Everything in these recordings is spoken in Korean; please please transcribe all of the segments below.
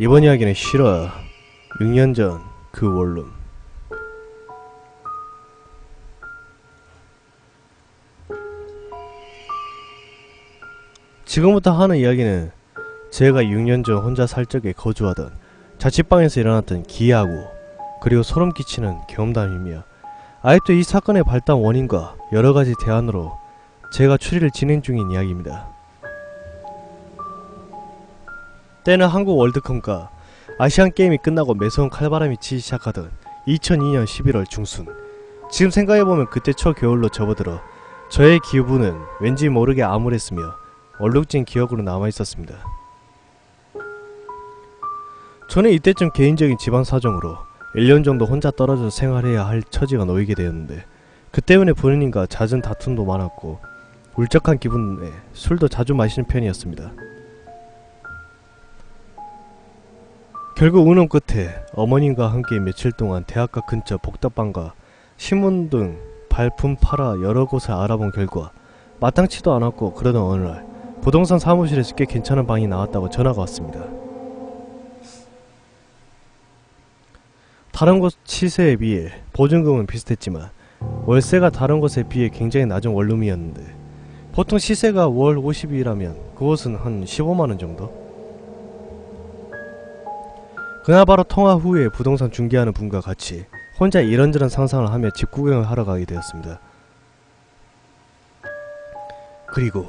이번 이야기는 실화 6년 전 그 원룸. 지금부터 하는 이야기는 제가 6년 전 혼자 살 적에 거주하던 자취방에서 일어났던 기이하고 그리고 소름 끼치는 경험담이며 아직도 이 사건의 발단 원인과 여러가지 대안으로 제가 추리를 진행 중인 이야기입니다. 때는 한국 월드컵과 아시안게임이 끝나고 매서운 칼바람이 치기 시작하던 2002년 11월 중순. 지금 생각해보면 그때 초겨울로 접어들어 저의 기분은 왠지 모르게 암울했으며 얼룩진 기억으로 남아있었습니다. 저는 이때쯤 개인적인 집안 사정으로 1년 정도 혼자 떨어져 생활해야 할 처지가 놓이게 되었는데 그 때문에 부모님과 잦은 다툼도 많았고 울적한 기분에 술도 자주 마시는 편이었습니다. 결국 우는 끝에 어머님과 함께 며칠 동안 대학가 근처 복덕방과 신문 등 발품 팔아 여러 곳을 알아본 결과 마땅치도 않았고 그러던 어느 날 부동산 사무실에서 꽤 괜찮은 방이 나왔다고 전화가 왔습니다. 다른 곳 시세에 비해 보증금은 비슷했지만 월세가 다른 곳에 비해 굉장히 낮은 원룸이었는데 보통 시세가 월 50이라면 그곳은 한 15만원 정도? 그날 바로 통화 후에 부동산 중개하는 분과 같이 혼자 이런저런 상상을 하며 집 구경을 하러 가게 되었습니다. 그리고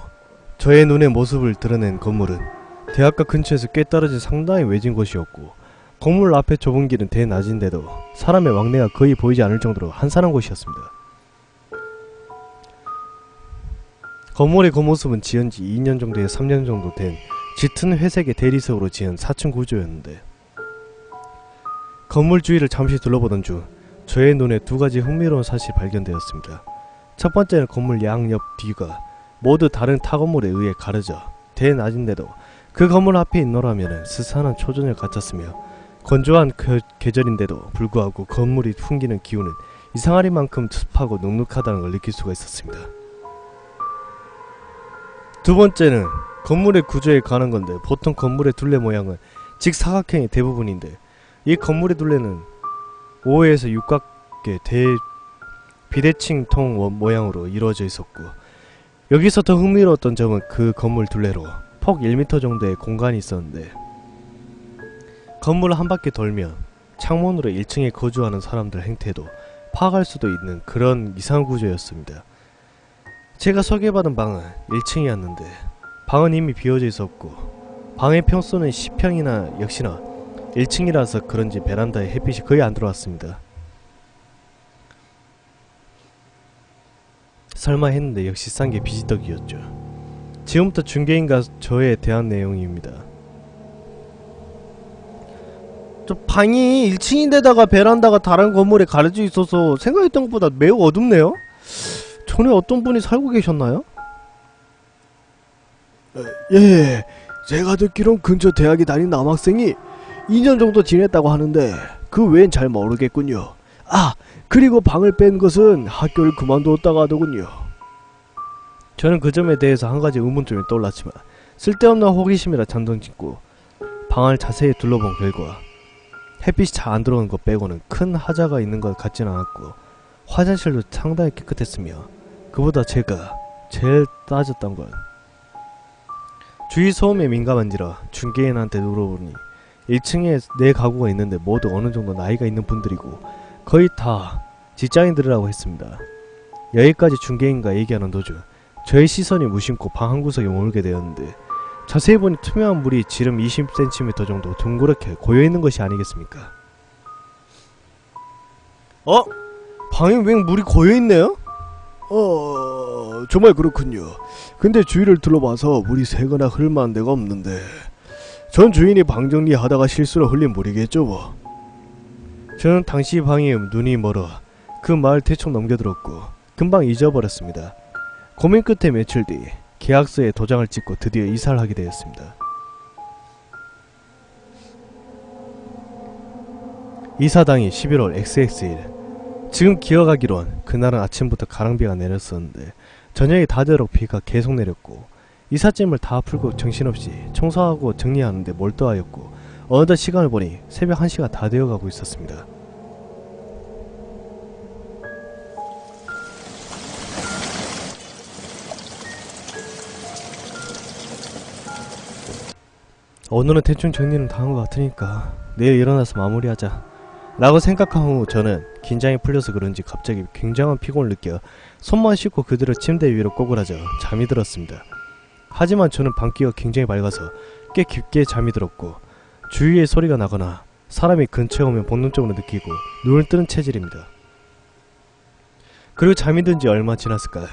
저의 눈에 모습을 드러낸 건물은 대학가 근처에서 꽤 떨어진 상당히 외진 곳이었고 건물 앞에 좁은 길은 대낮인데도 사람의 왕래가 거의 보이지 않을 정도로 한산한 곳이었습니다. 건물의 겉모습은 지은지 2년 정도에서 3년 정도 된 짙은 회색의 대리석으로 지은 4층 구조였는데 건물 주위를 잠시 둘러보던 중 저의 눈에 두 가지 흥미로운 사실이 발견되었습니다. 첫 번째는 건물 양옆 뒤가 모두 다른 타 건물에 의해 가려져 대낮인데도 그 건물 앞에 있노라면은 스산한 초저녁 같았으며 건조한 계절인데도 불구하고 건물이 풍기는 기운은 이상하리만큼 습하고 눅눅하다는 걸 느낄 수가 있었습니다. 두 번째는 건물의 구조에 관한 건데 보통 건물의 둘레 모양은 직사각형이 대부분인데 이 건물의 둘레는 5회에서 육각의 비대칭 통 모양으로 이루어져 있었고 여기서 더 흥미로웠던 점은 그 건물 둘레로 폭 1m 정도의 공간이 있었는데 건물을 한 바퀴 돌면 창문으로 1층에 거주하는 사람들 행태도 파악할 수도 있는 그런 이상한 구조였습니다. 제가 소개받은 방은 1층이었는데 방은 이미 비어져 있었고 방의 평수는 10평이나 역시나 1층이라서 그런지 베란다에 햇빛이 거의 안 들어왔습니다. 설마 했는데 역시 싼 게 비지떡이었죠. 지금부터 중개인과 저에 대한 내용입니다. 저 방이 1층인데다가 베란다가 다른 건물에 가려져 있어서 생각했던 것보다 매우 어둡네요? 전에 어떤 분이 살고 계셨나요? 예, 제가 듣기론 근처 대학에 다닌 남학생이 2년 정도 지냈다고 하는데 그 외엔 잘 모르겠군요. 아, 그리고 방을 뺀 것은 학교를 그만두었다고 하더군요. 저는 그 점에 대해서 한 가지 의문점이 떠올랐지만 쓸데없는 호기심이라 잠동 짓고 방을 자세히 둘러본 결과 햇빛이 잘 안 들어오는 것 빼고는 큰 하자가 있는 것 같진 않았고 화장실도 상당히 깨끗했으며 그보다 제가 제일 따졌던 건 주위 소음에 민감한지라 중개인한테 물어보니 1층에 4가구가 있는데 모두 어느정도 나이가 있는 분들이고 거의 다 직장인들이라고 했습니다. 여기까지 중개인과 얘기하는 도중 저의 시선이 무심코 방 한구석에 머물게 되었는데 자세히 보니 투명한 물이 지름 20cm 정도 둥그렇게 고여있는 것이 아니겠습니까? 방에 왜 물이 고여있네요? 정말 그렇군요. 근데 주위를 둘러봐서 물이 새거나 흘만한 데가 없는데 전 주인이 방 정리하다가 실수로 흘린 물이겠죠 뭐. 저는 당시 방에 눈이 멀어 그 말을 대충 넘겨들었고 금방 잊어버렸습니다. 고민 끝에 며칠 뒤 계약서에 도장을 찍고 드디어 이사를 하게 되었습니다. 이사당이 11월 XX일. 지금 기억하기론 그날은 아침부터 가랑비가 내렸었는데 저녁에 다되도록 비가 계속 내렸고 이삿짐을 다 풀고 정신없이 청소하고 정리하는데 몰두하였고 어느덧 시간을 보니 새벽 1시가 다 되어가고 있었습니다. 오늘은 대충 정리는 다 한 것 같으니까 내일 일어나서 마무리하자 라고 생각한 후 저는 긴장이 풀려서 그런지 갑자기 굉장한 피곤을 느껴 손만 씻고 그대로 침대 위로 꼬그라져 잠이 들었습니다. 하지만 저는 밤기가 굉장히 맑아서 꽤 깊게 잠이 들었고 주위에 소리가 나거나 사람이 근처에 오면 본능적으로 느끼고 눈을 뜨는 체질입니다. 그리고 잠이 든 지 얼마 지났을까요?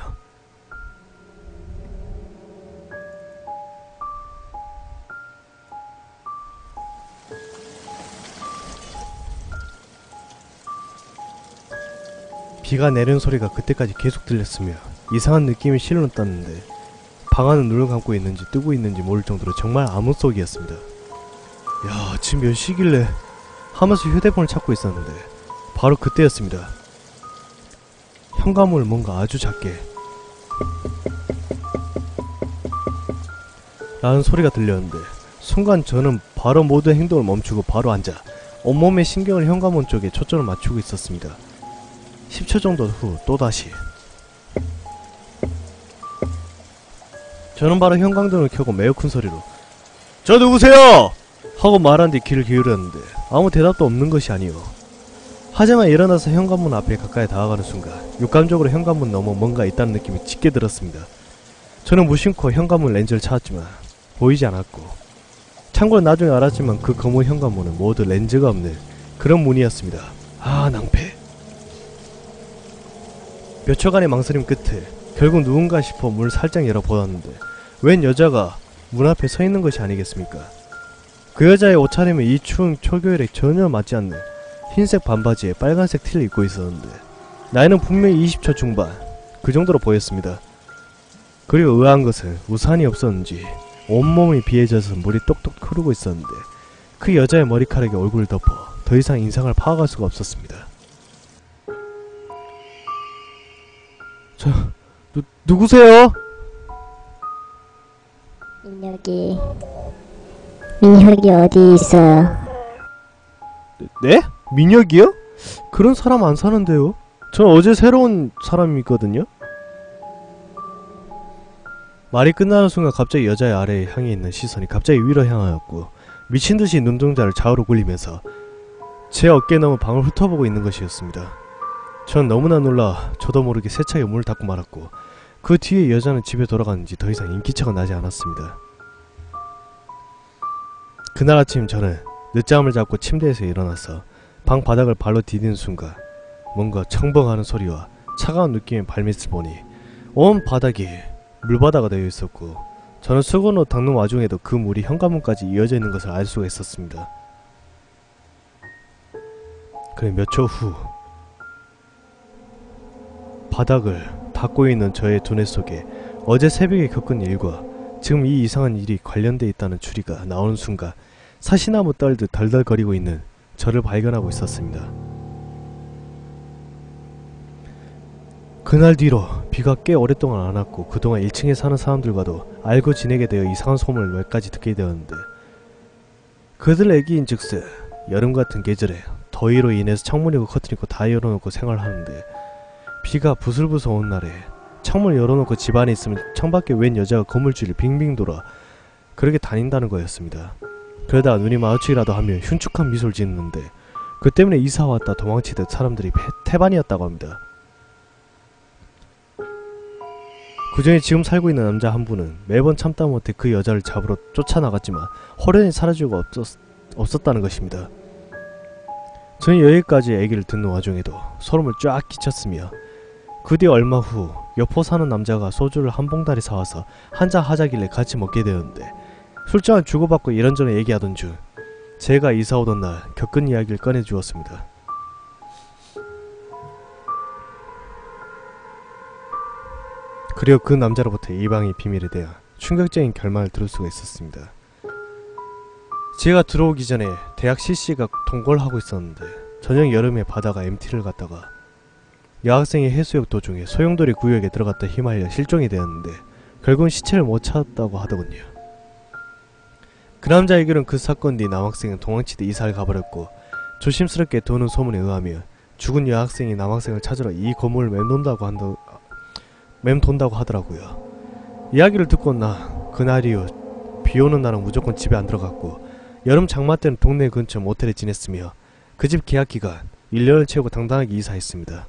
비가 내리는 소리가 그때까지 계속 들렸으며 이상한 느낌이 실로 떴는데 방 안은 눈을 감고 있는지 뜨고 있는지 모를 정도로 정말 암흑 속이었습니다. 야, 지금 몇 시길래 하면서 휴대폰을 찾고 있었는데 바로 그때였습니다. 현관문을 뭔가 아주 작게 라는 소리가 들렸는데 순간 저는 바로 모든 행동을 멈추고 바로 앉아 온몸의 신경을 현관문 쪽에 초점을 맞추고 있었습니다. 10초 정도 후 또다시 저는 바로 형광등을 켜고 매우 큰 소리로 저 누구세요? 하고 말한 뒤 귀를 기울였는데 아무 대답도 없는 것이 아니오. 하지만 일어나서 현관문 앞에 가까이 다가가는 순간 육감적으로 현관문 너머 뭔가 있다는 느낌이 짙게 들었습니다. 저는 무심코 현관문 렌즈를 찾았지만 보이지 않았고 참고로 나중에 알았지만 그 검은 현관문은 모두 렌즈가 없는 그런 문이었습니다. 아, 낭패. 몇 초간의 망설임 끝에 결국 누군가 싶어 문을 살짝 열어보았는데 웬 여자가 문 앞에 서 있는 것이 아니겠습니까? 그 여자의 옷차림은 이 추운 초겨울에 전혀 맞지 않는 흰색 반바지에 빨간색 티를 입고 있었는데 나이는 분명히 20초 중반 그 정도로 보였습니다. 그리고 의아한 것은 우산이 없었는지 온몸이 비에 젖어서 물이 똑똑 흐르고 있었는데 그 여자의 머리카락이 얼굴을 덮어 더 이상 인상을 파악할 수가 없었습니다. 누구세요? 민혁이 어디 있어요? 네? 민혁이요? 그런 사람 안 사는데요? 전 어제 새로운 사람이거든요? 말이 끝나는 순간 갑자기 여자의 아래에 향해 있는 시선이 갑자기 위로 향하였고 미친듯이 눈동자를 좌우로 굴리면서 제 어깨 너머 방을 훑어보고 있는 것이었습니다. 전 너무나 놀라 저도 모르게 세차게 문을 닫고 말았고 그 뒤에 여자는 집에 돌아갔는지 더 이상 인기척은 나지 않았습니다. 그날 아침 저는 늦잠을 잡고 침대에서 일어나서 방 바닥을 발로 디디는 순간 뭔가 청벙하는 소리와 차가운 느낌의 발밑을 보니 온 바닥이 물바다가 되어 있었고 저는 수건으로 닦는 와중에도 그 물이 현관문까지 이어져 있는 것을 알 수가 있었습니다. 그래 몇 초 후 바닥을 닦고 있는 저의 두뇌 속에 어제 새벽에 겪은 일과 지금 이 이상한 일이 관련돼 있다는 추리가 나오는 순간 사시나무 떨듯 덜덜거리고 있는 저를 발견하고 있었습니다. 그날 뒤로 비가 꽤 오랫동안 안 왔고 그동안 1층에 사는 사람들과도 알고 지내게 되어 이상한 소문을 몇 가지 듣게 되었는데 그들 얘기인즉슨 여름 같은 계절에 더위로 인해서 창문이고 커튼이고 다 열어놓고 생활하는데 비가 부슬부슬 오는 날에 창문을 열어놓고 집 안에 있으면 창밖에 웬 여자가 건물주를 빙빙 돌아 그렇게 다닌다는 거였습니다. 그러다가 눈이 마주치기라도 하면 흉측한 미소를 짓는데 그 때문에 이사 왔다 도망치듯 사람들이 태반이었다고 합니다. 그중에 지금 살고 있는 남자 한 분은 매번 참다 못해 그 여자를 잡으러 쫓아나갔지만 호련히 사라지고 없었다는 것입니다. 저는 여기까지 얘기를 듣는 와중에도 소름을 쫙 끼쳤으며 그 뒤 얼마 후 여포 사는 남자가 소주를 한 봉다리 사와서 한잔 하자길래 같이 먹게 되었는데 술잔을 주고받고 이런저런 얘기하던 중 제가 이사 오던 날 겪은 이야기를 꺼내주었습니다. 그리고 그 남자로부터 이 방의 비밀에 대한 충격적인 결말을 들을 수가 있었습니다. 제가 들어오기 전에 대학 CC가 동거를 하고 있었는데 저녁 여름에 바다가 MT를 갔다가 여학생이 해수욕 도중에 소용돌이 구역에 들어갔다 휘말려 실종이 되었는데 결국은 시체를 못 찾았다고 하더군요. 그 남자에게는 그 사건 뒤 남학생은 동황치대 이사를 가버렸고 조심스럽게 도는 소문에 의하면 죽은 여학생이 남학생을 찾으러 이 건물을 맴돈다고 하더라고요. 이야기를 듣고 나 그날 이후 비오는 날은 무조건 집에 안 들어갔고 여름 장마 때는 동네 근처 모텔에 지냈으며 그 집 계약 기간 1년을 채우고 당당하게 이사했습니다.